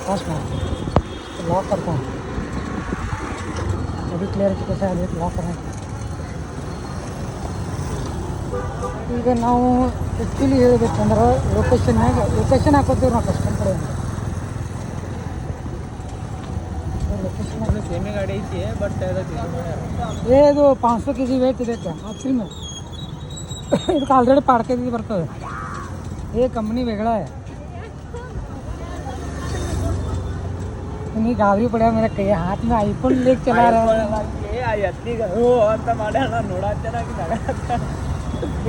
पास में लॉक करता हूँ अभी क्लियरिटी कैसे आगे लॉक करना ಈಗ ನಾವು ಆ್ಯಕ್ಚುಲಿ ಹೇಳ್ಬೇಕಂದ್ರೆ ಲೊಕೇಶನ್ ಹಾಕೋತೀವಿ ನಾವು ಕಸ್ಟಮ್ ಕಡೆ ಲೊಕೇಶನ್ ಸೇಮೇ ಗಾಡಿ ಐತಿ ಬಟ್ ಇದು 500 kg ವೇಟ್ ಇದಕ್ಕೆ ಆಕ್ಚುಲಿ में ಇದಕ್ಕೆ ಆಲ್ರೆडी पाड़के बರ್ತದೆ ये कंपनी वेगड़ा है नहीं गावरी पड़ा मेरा कई हाथ में आईफोन लेके चला रहा है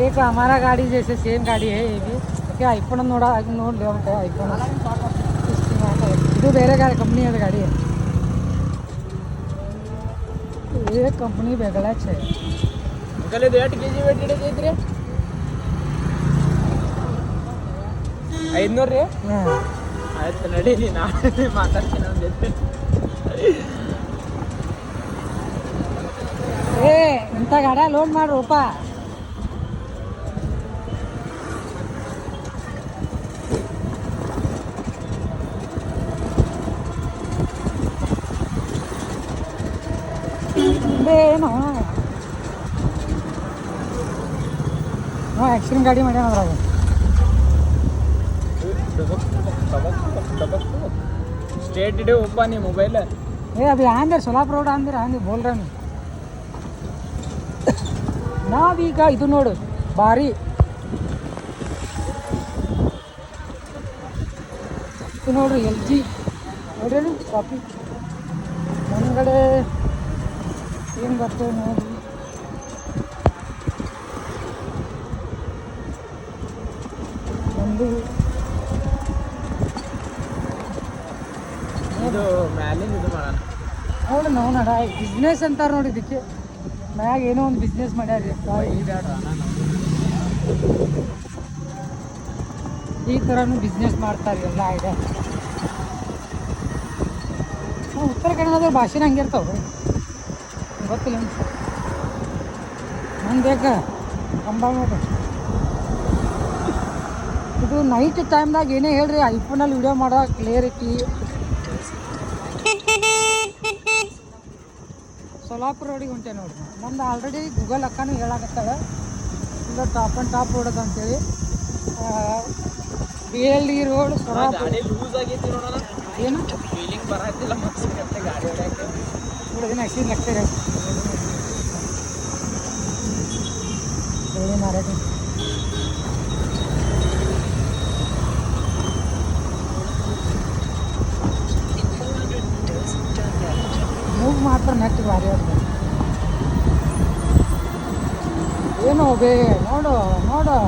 एक हमारा गाड़ी जैसे सेम गाड़ी है ये भी क्या आईफोन नोड़ा नोट ले आईफोन ಇದು ಬೇರೆ ಗಾಡಿ ಕಂಪ್ನಿ ಅದು ಗಾಡಿ ये कंपनी वेगड़ा है अंकल ಇದು 8 kg ವೇಟ್ ಹಿಡಿದೈತ್ರಿ 500 ರೀ ಆಯ್ತು ನಡೀಲಿ ನಾನು ಮಾತಾಡ್ತೀನಿ ಅವ್ನ ಜೊತೆ ಏ ಇಂಥ ಗಾಡಿ ಲೋಡ್ ಮಾಡ್ರಪ್ಪ ಏನು ಆ್ಯಕ್ಸಿಡೆಂಟ್ ಗಾಡಿ ಮಾಡ್ಯಾನ ಅದ್ರಾಗ स्टेट डे ओपन है मोबाइल है ए अभी आंदर सोलापुर रोड आंदर आंदर बोल रहा मैं ನಾವೀಗ ಇದು ನೋಡು ಭಾರಿ ಇದು ನೋಡ್ರಿ LG ನೋಡ್ರಿ ಕಾಪಿ ಮುಂದ್ಗಡೆ ಏನು ಬರ್ತದೆ ನೋಡ್ರಿ ಒಂದು ಇದು ಮ್ಯಾಲಿಂದ ಇದು ಮಾಡೋಣ ನೋಡ್ರಿ ನಾವು ನಡ ಬಿಸ್ನೆಸ್ ಅಂತಾರೆ ನೋಡಿ ಇದಕ್ಕೆ ಮ್ಯಾಗ ಏನೋ ಒಂದು ಬಿಸ್ನೆಸ್ ಮಾಡ್ಯಾರಿ ಈ ಥರನೂ ಬಿಸ್ನೆಸ್ ಮಾಡ್ತಾರೆ ಎಲ್ಲ ಇದೆ ಉತ್ತರ ಕನ್ನಡದ ಭಾಷೆನ ಹಂಗಿರ್ತಾವೆ ಗೊತ್ತಿಲ್ಲ ನಂಗೆ ಬೇಕಾ ಕಂಬ ನೋಡ್ರಿ ಇದು ನೈಟ್ ಟೈಮ್ದಾಗ ಏನೇ ಹೇಳ್ರಿ ಐಫೋನಲ್ಲಿ ವಿಡಿಯೋ ಮಾಡೋ ಕ್ಲಿಯರಿಟಿ ಸೋಲಾಪುರ ರೋಡಿಗೆ ಹೊಂಟೆ ನೋಡ್ರಿ ನಮ್ದು ಆಲ್ರೆಡಿ ಗೂಗಲ್ ಅಕ್ಕನೂ ಹೇಳಾಕತ್ತವೆ ಇಲ್ಲ ಟಾಪ್ ಆ್ಯಂಡ್ ಟಾಪ್ ರೋಡ್ ಅಂತೇಳಿ BLD ರೋಡ್ ಸೋಲಾಪುರ ಲೂಸ್ ಆಗೈತಿ ನೋಡೋಣ ಏನು ಫೀಲಿಂಗ್ ಬರತ್ತಿಲ್ಲ ಮತ್ತೆ ಗಾಡಿ ಹೊಡ್ಯಾಕೆ ನೋಡೋದಿನ ಆಕ್ಸಿಡೆಂಟ್ ಆಗ್ತಾರೆ ಹೇಳಿ ಮಾರಾಟ ಮೂವ್ ಮಾತ್ರ ನೆಟ್ ಭಾರಿ ಅದು ಏನು ಬೇ ನೋಡು ನೋಡು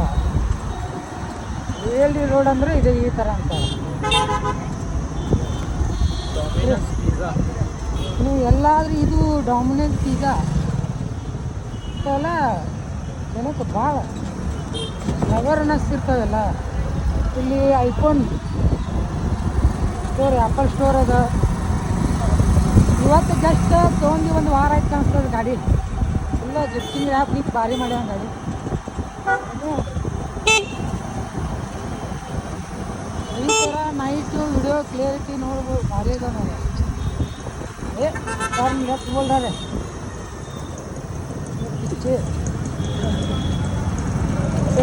BLD ರೋಡ್ ಅಂದರೆ ಇದು ಈ ಥರ ಅಂತ ನೀವು ಎಲ್ಲಾದ್ರೂ ಇದು ಡಾಮಿನೆನ್ಸ್ ಪಿಜ್ಜಾ ಎಲ್ಲ ಜನಕ್ಕೆ ಭಾಳ ಅವೇರ್ನೆಸ್ ಇರ್ತಾವೆಲ್ಲ ಇಲ್ಲಿ ಐಫೋನ್ ಸ್ಟೋರ್ ಆ್ಯಪಲ್ ಸ್ಟೋರ್ ಅದ ಇವತ್ತು ಜಸ್ಟ್ ತೊಗೊಂಡು ಒಂದು ವಾರ ಆಯ್ತು ಕಾಣಿಸ್ತದೆ ಗಾಡಿ ಇಲ್ಲ ಜಿಪ್ಟಿಂಗ್ ಆ್ಯಪ್ ನೀವು ಭಾರಿ ಮಾಡ್ಯಾವ ಗಾಡಿ ಈ ಥರ ನೈಟು ವಿಡಿಯೋ ಕ್ಲಿಯರಿಟಿ ನೋಡ್ಬೋದು ಭಾರಿ ಅದ ನೋಡಿ ए कार लेफ्ट बोल रहा है पीछे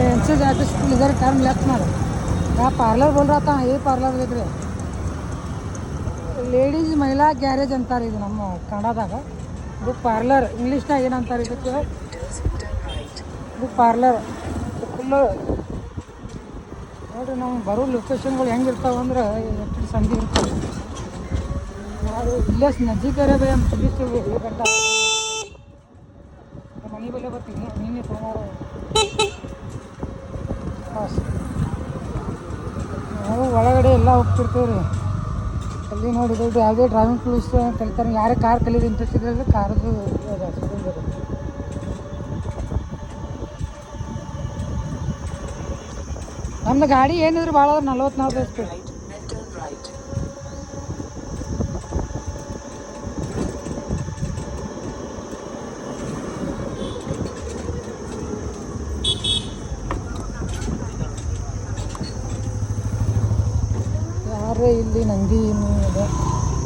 इनसे जाके इधर कार लेफ्ट मार यहाँ पार्लर बोल रहा था ये पार्लर देख रहे ಲೇಡೀಸ್ ಮಹಿಳಾ ಗ್ಯಾರೇಜ್ ಅಂತಾರೆ ಇದು ನಮ್ಮ ಕನ್ನಡದಾಗ ಇದು ಪಾರ್ಲರ್ ಇಂಗ್ಲೀಷ್ನಾಗ ಏನಂತಾರೆ ಇದಕ್ಕೆ ಇದು ಪಾರ್ಲರ್ ಫುಲ್ಲು ನೋಡಿರಿ ನಾವು ಬರೋ ಲೊಕೇಶನ್ಗಳು ಹೆಂಗಿರ್ತಾವೆ ಅಂದ್ರೆ ಎಷ್ಟು ಸಂಧಿ ಇರ್ತವೆ ಅದು ಇಲ್ಲೇ ನಜೀಕರೇ ಬೇ ಮುಗಿಸ್ತೀವಿ ಗಂಟ ಮನೆ ಬೆಲೆ ಬರ್ತೀನಿ ನೀನೇ ತೊಗೊಂಡು ಬಸ್ ನಾವು ಒಳಗಡೆ ಎಲ್ಲ ಹೋಗ್ತಿರ್ತೀವಿ ರೀ ಅಲ್ಲಿ ನೋಡಿ ದೊಡ್ಡ ಯಾವುದೇ ಡ್ರೈವಿಂಗ್ ಕ್ಲೂಸ್ ಕಲಿತಾರೆ ಯಾರೇ ಕಾರ್ ಕಲಿಯೋದು ಇಂಟ್ರೆಸ್ಟ್ ಇದ್ರೆ ಕಾರ್ದು ನಮ್ದು ಗಾಡಿ ಏನಿದ್ರು ಭಾಳ 40 ಸ್ಪೀಡ್ ಯಾರೇ ಇಲ್ಲಿ ಅಲ್ಲಿ ನಂದಿ ಇದೆ.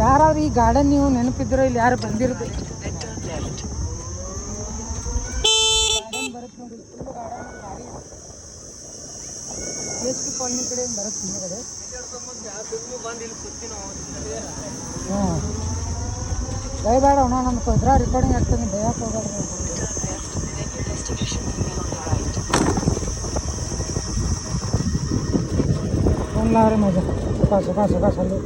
ಯಾರಾದ್ರೂ ಈ ಗಾರ್ಡನ್ ನೀವು ನೆನಪಿದ್ರೆ ಇಲ್ಲಿ ಯಾರು ಬಂದಿರ್ಬೇಕು. ಗಾರ್ಡನ್ ಬರುತ್ತೆ ನೋಡಿ, ಫುಲ್ ಗಾರ್ಡನ್ ಗಾಡಿ PHP ಕಾಲನಿ ಕಡೆ ಬರುತ್ತೆ ಹಿಂದ್ಗಡೆ. ಹಾಂ ದಯಬೇಡ ಅಣ್ಣ, ನಮ್ಗೆ ಇದ್ರ ರೆಕಾರ್ಡಿಂಗ್ ಆಗ್ತದೆ, ಭಯಕ್ಕೆ ಹೋಗೋದು. रे मजा सुखा सुखा सुखा चलो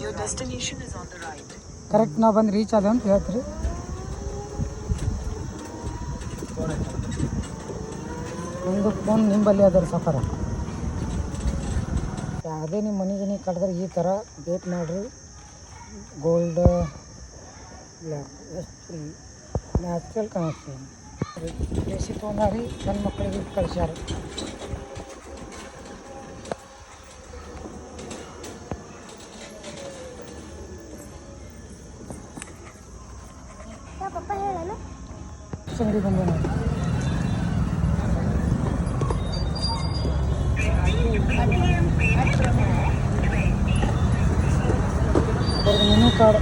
Your destination is on the right. Correct ना बंद रीच आदे ಅಂತ ಹೇಳ್ತೀರಿ. ಒಂದು ಫೋನ್ ನಿಂಬಲ್ಲಿ ಅದರ ಸಫರ. ಯಾವುದೇ ನಿಮ್ಮ ಮನೆಗೆ ನೀವು ಕಟ್ಟಿದ್ರೆ ಈ ಥರ ವೇಟ್ ಮಾಡಿರಿ. ಗೋಲ್ಡ್ ಎಷ್ಟು ನ್ಯಾಚುರಲ್ ಕನೆಕ್ಷನ್ ದೇಶಿ ತೊಗೊಂಡಾರಿ, ಸಣ್ಣ ಮಕ್ಕಳಿಗೆ ಕಳಿಸ್ಯಾರ. ಅಂಗಡಿ ಬಂದ ಮೆನು ಕಾರ್ಡ್